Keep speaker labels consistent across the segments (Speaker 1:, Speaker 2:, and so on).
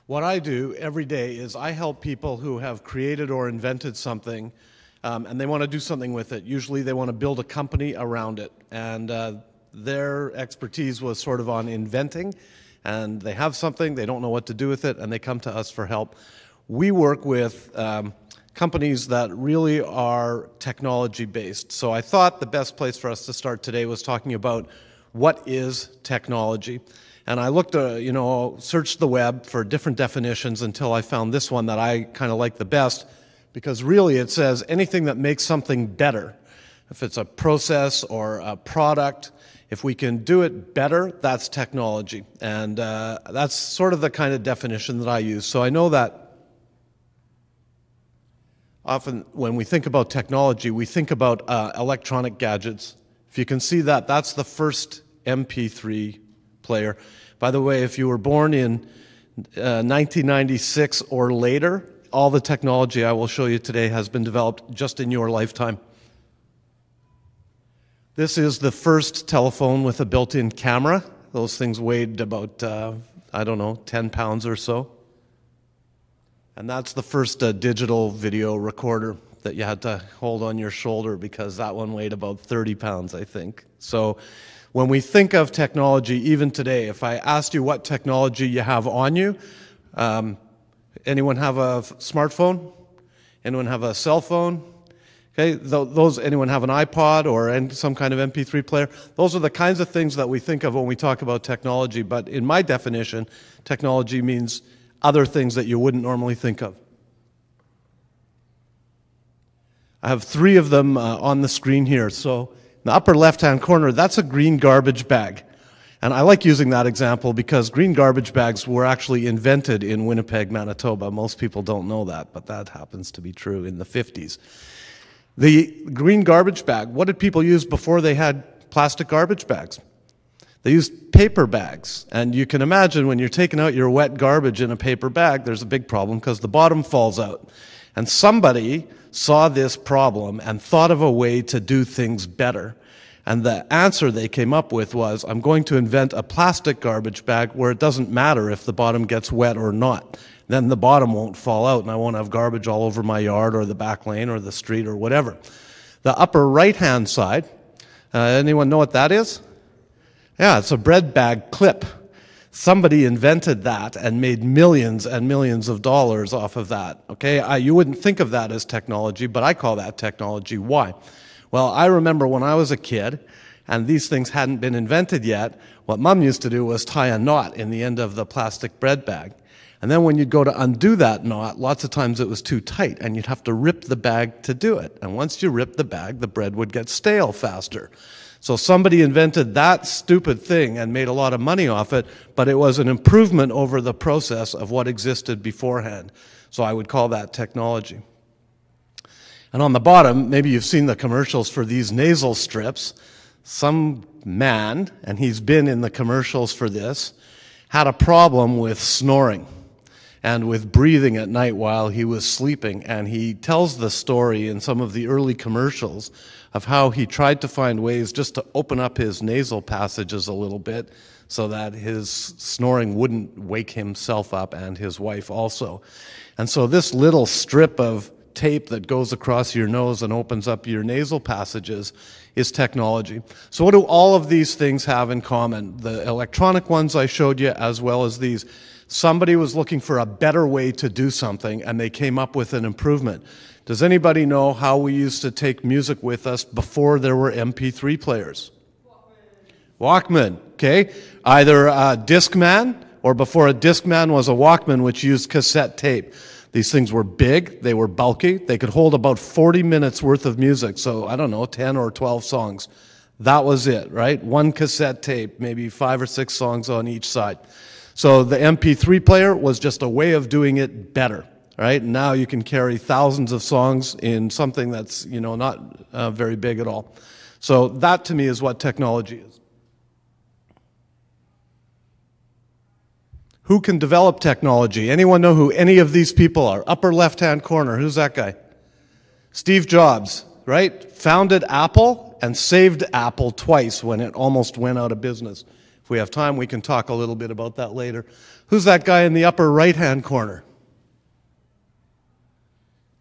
Speaker 1: What I do every day is I help people who have created or invented something and they want to do something with it. Usually they want to build a company around it. And their expertise was sort of on inventing, and they have something, they don't know what to do with it, and they come to us for help. We work with companies that really are technology-based. So I thought the best place for us to start today was talking about what is technology. And I looked, searched the web for different definitions until I found this one that I kind of like the best, because really it says anything that makes something better. If it's a process or a product, if we can do it better, that's technology. And that's sort of the kind of definition that I use. So I know that often when we think about technology, we think about electronic gadgets. If you can see that, that's the first MP3 player. By the way, if you were born in 1996 or later, all the technology I will show you today has been developed just in your lifetime. This is the first telephone with a built-in camera. Those things weighed about, 10 pounds or so. And that's the first digital video recorder that you had to hold on your shoulder, because that one weighed about 30 pounds, I think. So when we think of technology, even today, if I asked you what technology you have on you, anyone have a smartphone? Anyone have a cell phone? Okay, anyone have an iPod or some kind of MP3 player? Those are the kinds of things that we think of when we talk about technology. But in my definition, technology means other things that you wouldn't normally think of. I have three of them on the screen here. So in the upper left-hand corner, that's a green garbage bag. And I like using that example because green garbage bags were actually invented in Winnipeg, Manitoba. Most people don't know that, but that happens to be true in the 50s. The green garbage bag, what did people use before they had plastic garbage bags? They used paper bags. And you can imagine when you're taking out your wet garbage in a paper bag, there's a big problem because the bottom falls out. And somebody saw this problem and thought of a way to do things better. And the answer they came up with was, I'm going to invent a plastic garbage bag where it doesn't matter if the bottom gets wet or not. Then the bottom won't fall out and I won't have garbage all over my yard or the back lane or the street or whatever. The upper right-hand side, anyone know what that is? Yeah, it's a bread bag clip. Somebody invented that and made millions and millions of dollars off of that. Okay, you wouldn't think of that as technology, but I call that technology. Why? Well, I remember when I was a kid and these things hadn't been invented yet, what Mom used to do was tie a knot in the end of the plastic bread bag. And then when you'd go to undo that knot, lots of times it was too tight and you'd have to rip the bag to do it. And once you ripped the bag, the bread would get stale faster. So somebody invented that stupid thing and made a lot of money off it, but it was an improvement over the process of what existed beforehand. So I would call that technology. And on the bottom, maybe you've seen the commercials for these nasal strips. Some man, and he's been in the commercials for this, had a problem with snoring and with breathing at night while he was sleeping. And he tells the story in some of the early commercials of how he tried to find ways just to open up his nasal passages a little bit so that his snoring wouldn't wake himself up and his wife also. And so this little strip of tape that goes across your nose and opens up your nasal passages is technology. So what do all of these things have in common? The electronic ones I showed you as well as these. Somebody was looking for a better way to do something and they came up with an improvement. Does anybody know how we used to take music with us before there were MP3 players? Walkman, okay? Either a Discman or before a Discman was a Walkman, which used cassette tape. These things were big, they were bulky, they could hold about 40 minutes worth of music, so I don't know, 10 or 12 songs. That was it, right? One cassette tape, maybe 5 or 6 songs on each side. So the MP3 player was just a way of doing it better, right? Now you can carry thousands of songs in something that's, not very big at all. So that to me is what technology is. Who can develop technology? Anyone know who any of these people are? Upper left-hand corner, who's that guy? Steve Jobs, right? Founded Apple and saved Apple twice when it almost went out of business. If we have time, we can talk a little bit about that later. Who's that guy in the upper right-hand corner?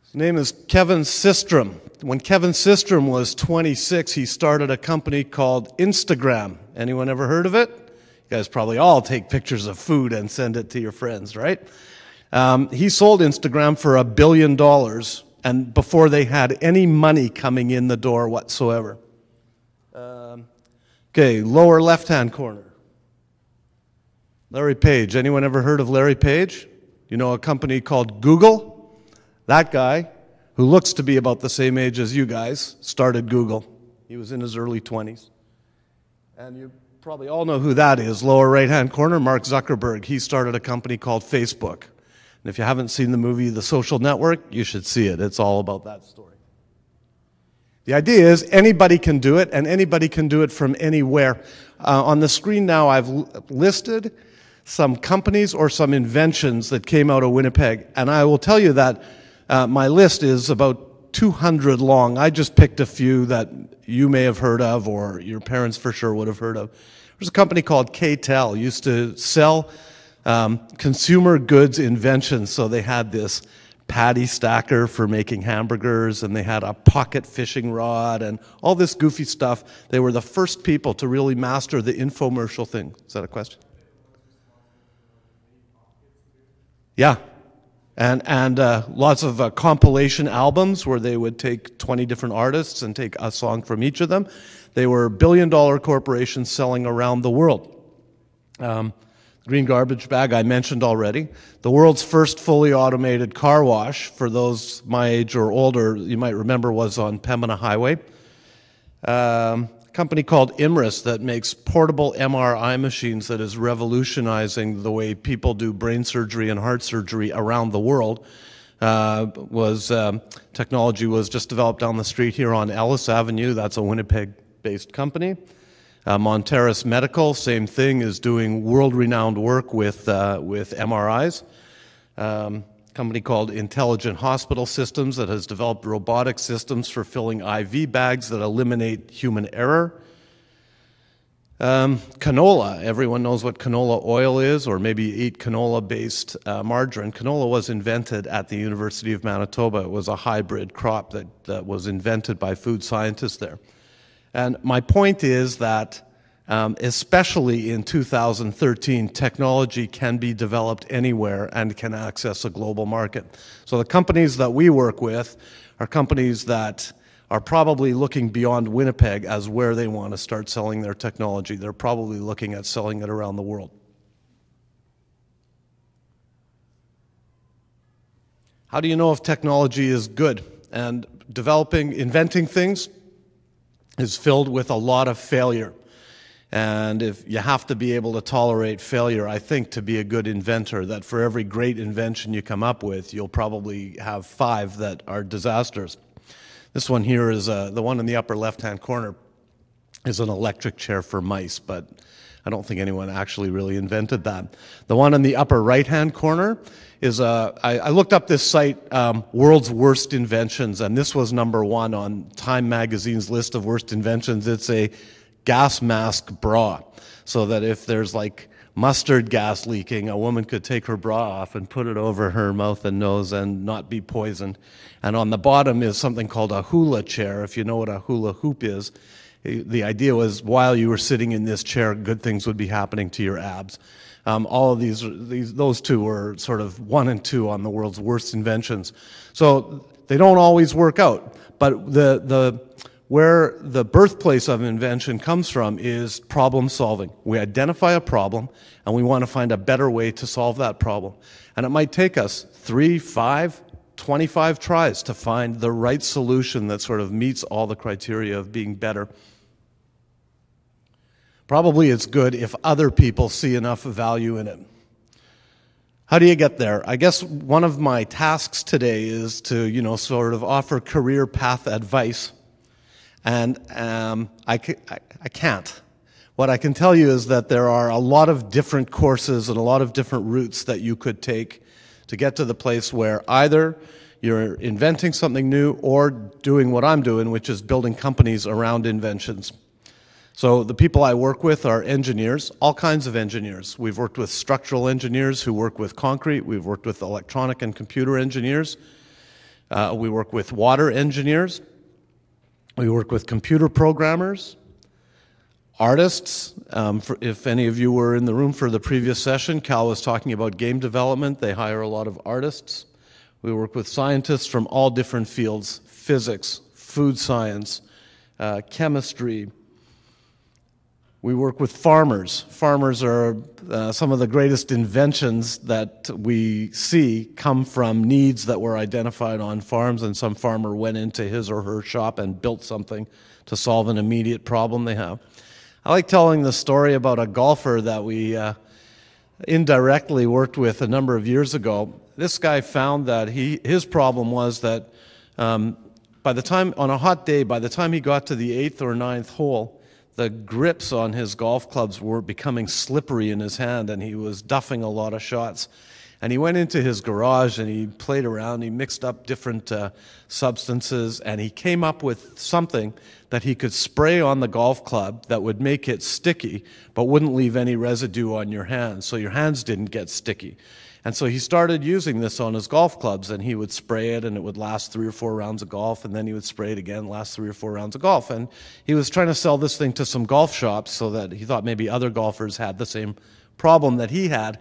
Speaker 1: His name is Kevin Systrom. When Kevin Systrom was 26, he started a company called Instagram. Anyone ever heard of it? You guys probably all take pictures of food and send it to your friends, right? He sold Instagram for $1 billion, and before they had any money coming in the door whatsoever. Okay, lower left-hand corner. Larry Page. Anyone ever heard of Larry Page? You know a company called Google? That guy, who looks to be about the same age as you guys, started Google. He was in his early 20s. And you probably all know who that is. Lower right-hand corner, Mark Zuckerberg. He started a company called Facebook. And if you haven't seen the movie The Social Network, you should see it. It's all about that story. The idea is anybody can do it, and anybody can do it from anywhere. On the screen now, I've listed some companies or some inventions that came out of Winnipeg. And I will tell you that my list is about 200 long. I just picked a few that you may have heard of or your parents for sure would have heard of. There's a company called K-Tel, used to sell consumer goods inventions. So they had this patty stacker for making hamburgers, and they had a pocket fishing rod and all this goofy stuff. They were the first people to really master the infomercial thing. Is that a question? Yeah. And lots of compilation albums where they would take 20 different artists and take a song from each of them. They were billion-dollar corporations selling around the world. Green garbage bag I mentioned already. The world's first fully automated car wash, for those my age or older, you might remember, was on Pembina Highway. A company called Imris that makes portable MRI machines that is revolutionizing the way people do brain surgery and heart surgery around the world. Technology was just developed down the street here on Ellis Avenue. That's a Winnipeg-based company. Monteris Medical, same thing, is doing world-renowned work with MRIs. Company called Intelligent Hospital Systems that has developed robotic systems for filling IV bags that eliminate human error. Canola, everyone knows what canola oil is, or maybe eat canola-based margarine. Canola was invented at the University of Manitoba. It was a hybrid crop that was invented by food scientists there. And my point is that, especially in 2013, technology can be developed anywhere and can access a global market. So the companies that we work with are companies that are probably looking beyond Winnipeg as where they want to start selling their technology. They're probably looking at selling it around the world. How do you know if technology is good? And inventing things is filled with a lot of failure. And if you have to be able to tolerate failure, I think, to be a good inventor, that for every great invention you come up with, you'll probably have 5 that are disasters. This one here is, the one in the upper left-hand corner, is an electric chair for mice, but I don't think anyone actually really invented that. The one in the upper right-hand corner is, I looked up this site, World's Worst Inventions, and this was #1 on Time Magazine's list of worst inventions. It's a gas mask bra, so that if there's like mustard gas leaking, a woman could take her bra off and put it over her mouth and nose and not be poisoned. And on the bottom is something called a hula chair, if you know what a hula hoop is. The idea was while you were sitting in this chair, good things would be happening to your abs. All of those two were sort of 1 and 2 on the world's worst inventions. So they don't always work out, but where the birthplace of invention comes from is problem solving. We identify a problem and we want to find a better way to solve that problem. And it might take us 3, 5, 25 tries to find the right solution that sort of meets all the criteria of being better. Probably it's good if other people see enough value in it. How do you get there? I guess one of my tasks today is to, sort of offer career path advice. And I can't. What I can tell you is that there are a lot of different courses and a lot of different routes that you could take to get to the place where either you're inventing something new or doing what I'm doing, which is building companies around inventions. So the people I work with are engineers, all kinds of engineers. We've worked with structural engineers who work with concrete. We've worked with electronic and computer engineers. We work with water engineers. We work with computer programmers, artists. If any of you were in the room for the previous session, Cal was talking about game development. They hire a lot of artists. We work with scientists from all different fields: physics, food science, chemistry. We work with farmers. Farmers are some of the greatest inventions that we see come from needs that were identified on farms, and some farmer went into his or her shop and built something to solve an immediate problem they have. I like telling the story about a golfer that we indirectly worked with a number of years ago. This guy found that his problem was that by the time, on a hot day, by the time he got to the 8th or 9th hole, the grips on his golf clubs were becoming slippery in his hand, and he was duffing a lot of shots. And he went into his garage and he played around, he mixed up different substances, and he came up with something that he could spray on the golf club that would make it sticky, but wouldn't leave any residue on your hands, so your hands didn't get sticky. And so he started using this on his golf clubs, and he would spray it, and it would last 3 or 4 rounds of golf, and then he would spray it again, last 3 or 4 rounds of golf. And he was trying to sell this thing to some golf shops so that he thought maybe other golfers had the same problem that he had.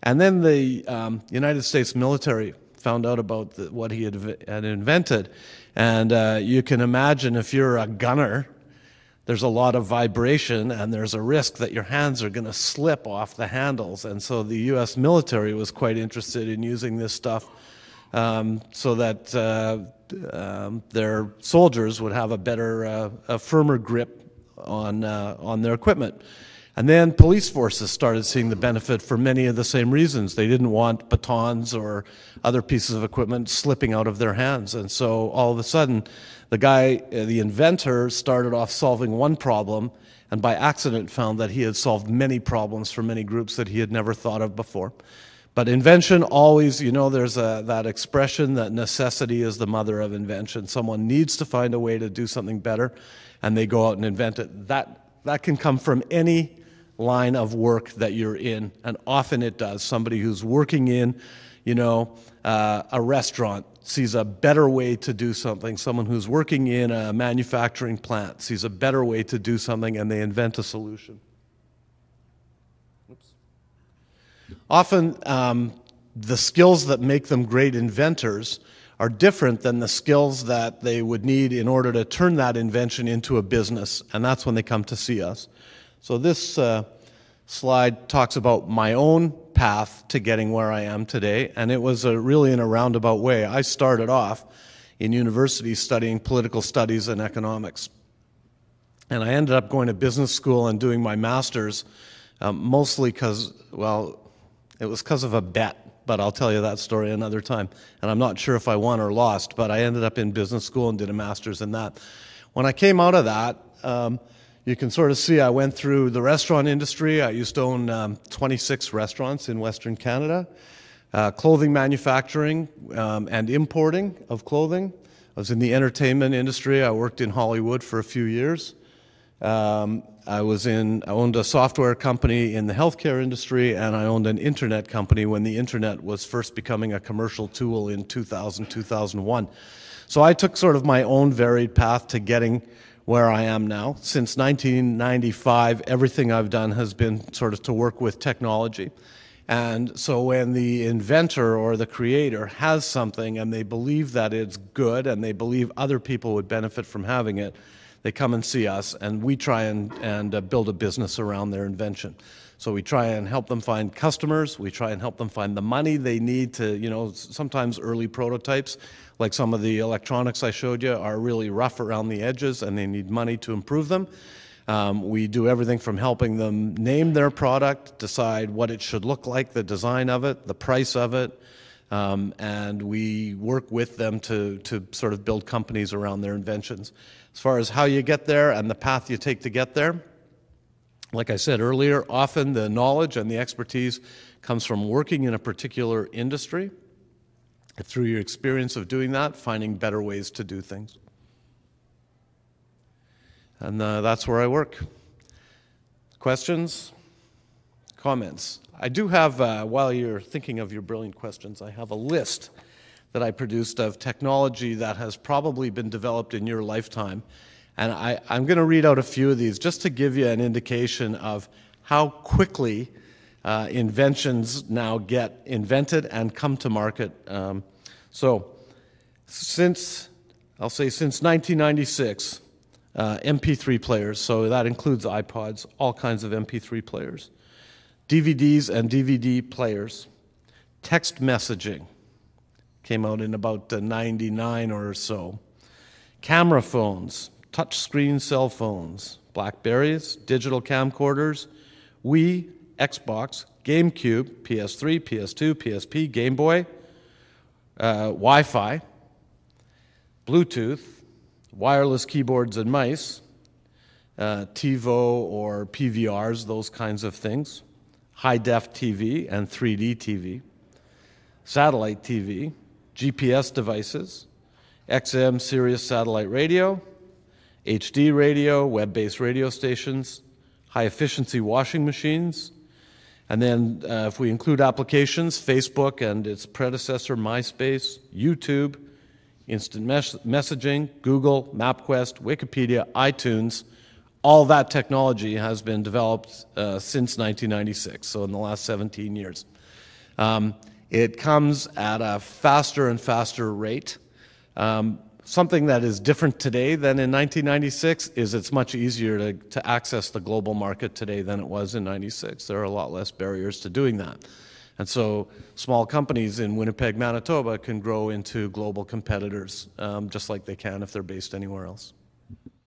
Speaker 1: And then the United States military found out about what he had invented. And you can imagine, if you're a gunner, there's a lot of vibration, and there's a risk that your hands are going to slip off the handles. And so the U.S. military was quite interested in using this stuff so that their soldiers would have a better, a firmer grip on their equipment. And then police forces started seeing the benefit for many of the same reasons. They didn't want batons or other pieces of equipment slipping out of their hands. And so all of a sudden, the guy, the inventor, started off solving one problem, and by accident found that he had solved many problems for many groups that he had never thought of before. But invention always, you know, there's that expression that necessity is the mother of invention. Someone needs to find a way to do something better, and they go out and invent it. That can come from any line of work that you're in, and often it does. Somebody who's working in, you know, a restaurant sees a better way to do something. Someone who's working in a manufacturing plant sees a better way to do something, and they invent a solution. Oops. Often, the skills that make them great inventors are different than the skills that they would need in order to turn that invention into a business, and that's when they come to see us. So this slide talks about my own path to getting where I am today, and it was really in a roundabout way. I started off in university studying political studies and economics, and I ended up going to business school and doing my master's mostly because, well, it was because of a bet, but I'll tell you that story another time. And I'm not sure if I won or lost, but I ended up in business school and did a master's in that. When I came out of that, you can sort of see I went through the restaurant industry. I used to own 26 restaurants in Western Canada, clothing manufacturing and importing of clothing. I was in the entertainment industry. I worked in Hollywood for a few years. I owned a software company in the healthcare industry, and I owned an internet company when the internet was first becoming a commercial tool in 2000, 2001. So I took sort of my own varied path to getting where I am now. Since 1995, everything I've done has been sort of to work with technology. And so when the inventor or the creator has something and they believe that it's good and they believe other people would benefit from having it, they come and see us, and we try and build a business around their invention. So we try and help them find customers. We try and help them find the money they need to, you know, sometimes early prototypes, like some of the electronics I showed you, are really rough around the edges and they need money to improve them. We do everything from helping them name their product, decide what it should look like, the design of it, the price of it, and we work with them to sort of build companies around their inventions. As far as how you get there and the path you take to get there, like I said earlier, often the knowledge and the expertise comes from working in a particular industry. Through your experience of doing that, finding better ways to do things. And that's where I work. Questions? Comments? I do have, while you're thinking of your brilliant questions, I have a list that I produced of technology that has probably been developed in your lifetime. And I'm going to read out a few of these just to give you an indication of how quickly inventions now get invented and come to market. Since 1996, MP3 players, so that includes iPods, all kinds of MP3 players, DVDs and DVD players, text messaging came out in about 99 or so, camera phones, touchscreen cell phones, Blackberries, digital camcorders, Wii, Xbox, GameCube, PS3, PS2, PSP, Game Boy, Wi-Fi, Bluetooth, wireless keyboards and mice, TiVo or PVRs, those kinds of things, high-def TV and 3D TV, satellite TV, GPS devices, XM Sirius satellite radio, HD radio, web-based radio stations, high-efficiency washing machines, and then if we include applications, Facebook and its predecessor, MySpace, YouTube, instant messaging, Google, MapQuest, Wikipedia, iTunes, all that technology has been developed since 1996, so in the last 17 years. It comes at a faster and faster rate. Something that is different today than in 1996 is it's much easier to access the global market today than it was in 96. There are a lot less barriers to doing that. And so small companies in Winnipeg, Manitoba can grow into global competitors, just like they can if they're based anywhere else.